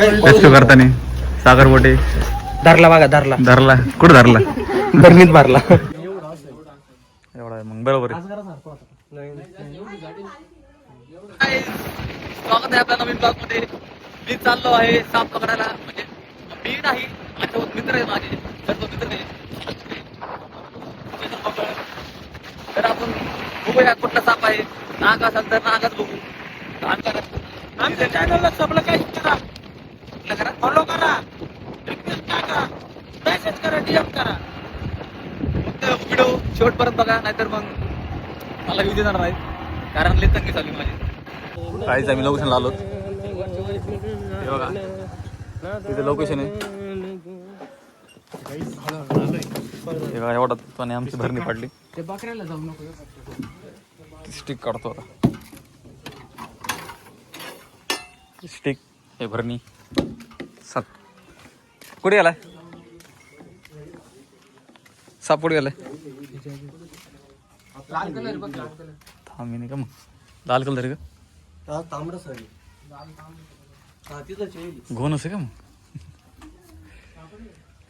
Rescue करताना सागर बोटे धरला बघा, धरला धरला. कुठं धरला? धरणीत भरला. एवढा आहे मग बरोबर आहे. स्वागत आहे आपल्या नवीन ब्लॉग मध्ये. मी चाललो आहे साप पकडायला. म्हणजे मी नाही, माझ्यासोबत मित्र आहे माझे, सर्व मित्र आहे. तर आपण बघूया कुठला साप आहे. नाग असेल तर नागच बघू. आमच्या चॅनलला सबला काय करा, फॉलो करा, मेसेज करा, डीएम करा. व्हिडिओ शेवटपर्यंत बघा, नाहीतर मग मला व्ह्यू देणार नाही, कारण लई तंगी चालू माझी. काहीच आम्ही लोकेशनला आलो. हे बघा तिथे लोकेशन आहे. हे बघा एवढा आणि आमची भरणी पडली. ते बकऱ्याला जाऊ नको. स्टिक काढतो आता. स्टिक हे भरणी साप कुठे गेलाय? साप कुठे गेलाय? लाल कलर बघ, लाल कलर. थांब नाही का मग लाल कलर आहे का? तांबडा साडी. हा तिथंच आहे. घोणस आहे का मग?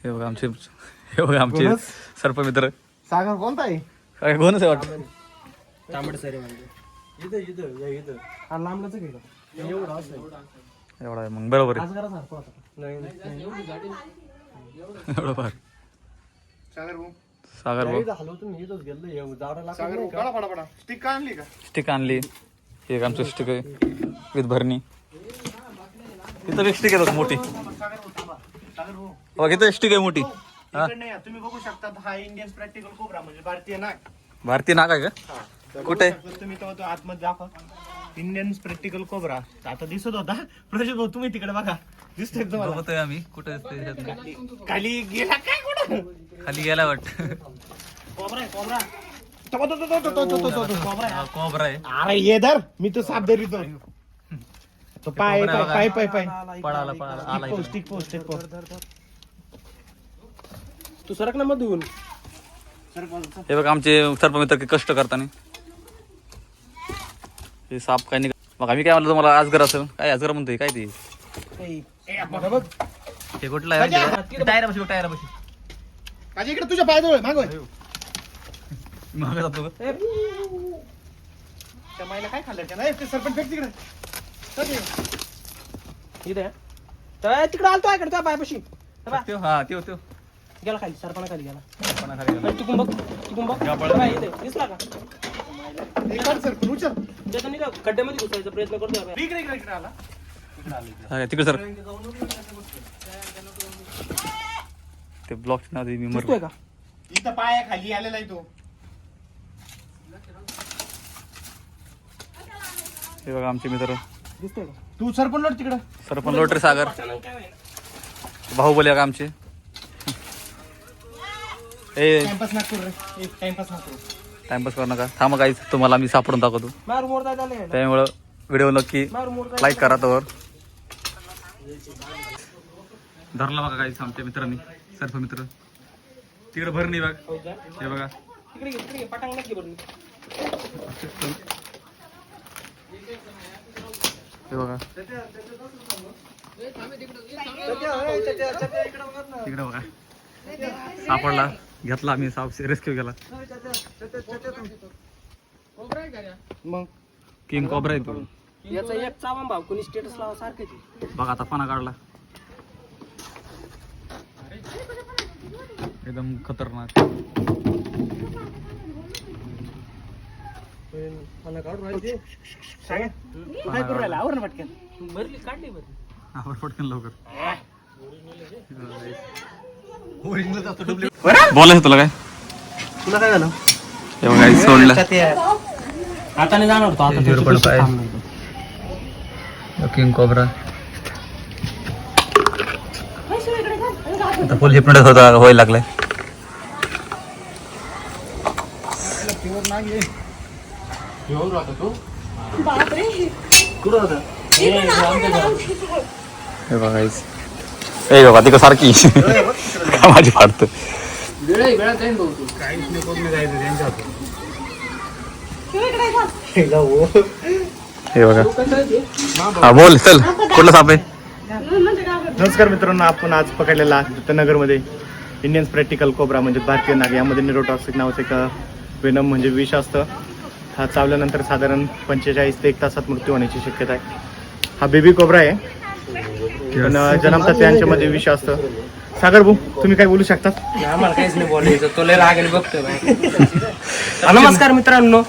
हे बघा आमचे सर्पमित्र सागर कोणता आहे? काय घोणस आहे वाटतं. तांबडा साडी म्हणजे इथं इथं या इथं. हा लांबलाच आहे का? एवढा असं एवढा आहे मग बरोबर आहे. सारखं होता. नाही एवढी गाडी एवढं फार सागर भाऊ हलव तुम्ही इथंच गेलं जावडा लागला. स्टिक आणली का? स्टिक आणली. हे एक आमचं स्टिक आहे विथ भरणी. इथं एक स्टिक आहे मोठी. बघ इथं स्टिक आहे मोठी. हा तुम्ही बघू शकता. हा इंडियन प्रॅक्टिकल कोबरा म्हणजे भारतीय नाग. भारतीय नाग आहे का? कुठे? तुम्ही तो आतमध्ये दाखवा. इंडियन प्रॅक्टिकल कोबरा आता दिसत होता. प्रजोत भाऊ तुम्ही तिकडे बघा. दिसतोय तुम्हाला? बघतोय आम्ही. कुठे खाली गेला काय? कुठं खाली गेला वाटत. कोबरा कोबरा कोबरा आहे. अरे ये धर. मी तो साप धरितो. तो पाय पाय पाय पाय पळाला आला. स्टिक पोस्ट तू सरक ना मधून. हे बघ आमचे सर्पमित्र कष्ट करताना. हे साप काय नाही. मग आम्ही काय म्हणलं तुम्हाला अजगर असेल. काय अजगर म्हणतोय काय ते? हे कुठला आहे? टायरा बशी टायरा बशी. माझ्या इकडे तुझ्या पाय जवळ मागव. मागे जातो का? त्या माईला काय खाल्लं नाही ते सरपंच फेक तिकडे. इथे तिकडे आलतो आहे इकडे त्या पायपाशी. हा त्यो गेला खाली. सरपणा खाली गेला. खाली चुकून बघ दिसला का? खड्ड्यामध्ये घुसायचा प्रयत्न करतो. तिकडे सर ते ब्लॉक नाव दे. मी दिसतोय का? इथं पाय खाली आलेला आहे तो. हे बघा आमचे मित्र. दिसतोय का? तू सरपण लोट तिकडं. सरपण लोट रे सागर. भाऊ बोले का आमचे. टाइमपास ना करू रे. टाइमपास ना करू. टाइमपास करू नका. थांबा काहीच तुम्हाला मी सापडून दाखवतो. त्यामुळं व्हिडिओ नक्की लाईक करा. तर धरला बघा काहीच आमच्या मित्रांनी. सर्फ मित्र तिकडे भरणी बघ. हे बघा हे बघा तिकडे बघा सापडला. घेतला आम्ही साप. रेस्क्यू केला. मग किंग कोबरा आहे तो. याचा एक चावून भाव कोणी स्टेटस लावा सारखं. बघा आता पाना काढला. एकदम खतरनाक. काय करू राहिला? आवर ना पटकन. भरली काढली बरं. आवर पटकन लवकर. बोलायचं तुला काय? तुला काय झालं? हे बघा सोडलं. आता नाही जाणार तो. आता किंग कोबरा आता फुल हिपनोटाइज होता व्हायला लागलाय. हे बघा ए बाबा तिकडं सारखी माझी फाडत. हे बघा. हा बोल चल. कुठला साप आहे? नमस्कार मित्रांनो, आपण आज पकडलेला दत्तनगरमध्ये इंडियन स्प्रॅक्टिकल कोब्रा म्हणजे भारतीय नाग, यामध्ये न्यूरोटॉक्सिक नावाचं एक वेनम म्हणजे विष असतं. हा चावल्यानंतर साधारण 45 ते 1 तासात मृत्यू होण्याची शक्यता आहे. हा बेबी कोब्रा आहे, पण जन्मतात त्यांच्यामध्ये विष असतं. सागर भाऊ, तुम्ही काय बोलू शकता? आम्हाला काहीच नाही बोलायचं, तो लय लागेल बघतो. नमस्कार मित्रांनो,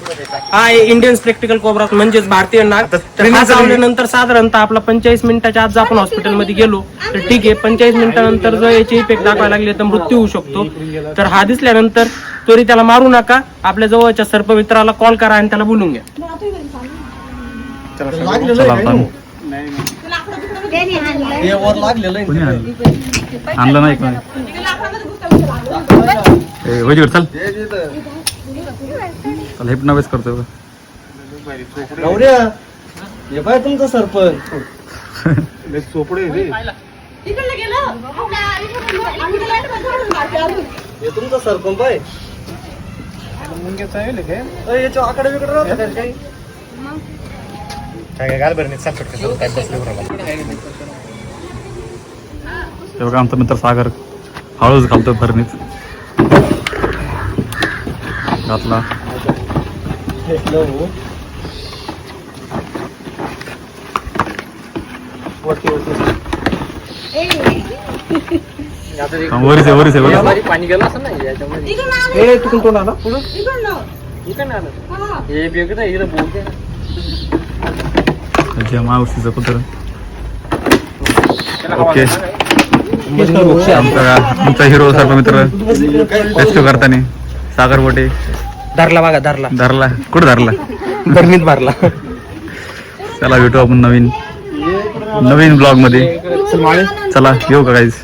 हा आहे इंडियन स्पेक्टिकल कोब्रा म्हणजेच भारतीय नाग. तर हा चावल्यानंतर साधारणतः आपला 45 मिनिटाच्या आज आपण हॉस्पिटलमध्ये गेलो तर ठीक आहे, 45 मिनिटानंतर जर याचे इफेक्ट दाखवायला लागले तर मृत्यू होऊ शकतो. तर हा दिसल्यानंतर तरी त्याला मारू नका, आपल्या जवळच्या सर्पमित्राला कॉल करा आणि त्याला बोलून घ्या. आणलं नाही कोणी. वैजगड चल चल, हिप्नोटाइज करतोय बघ. तुमचा सरपंच चोपडे तुमचा सरपंच आहे. याच्या आकडे बिकडे राहतात काही. काय घाल बरं, चाल पटकन काय बसले ते बघा आमचा मित्र सागर हळूच घालतोय फरणीत घातला. वरीच आहे वरीच आहे बघा. पाणी गेलं असं नाही याच्यामध्ये. तिकडून तोंड आला इकडे आलं हे वेगळं हिला बोलते. मावशीचं कुत्र. ओके, आमचा हिरो सर्व मित्र रेस्क्यू करताना सागर बोटे धरला बघा, धरला धरला. कुठं धरला? बरणीत भरला. चला भेटू आपण नवीन ब्लॉग मध्ये. चला येऊ का काहीच.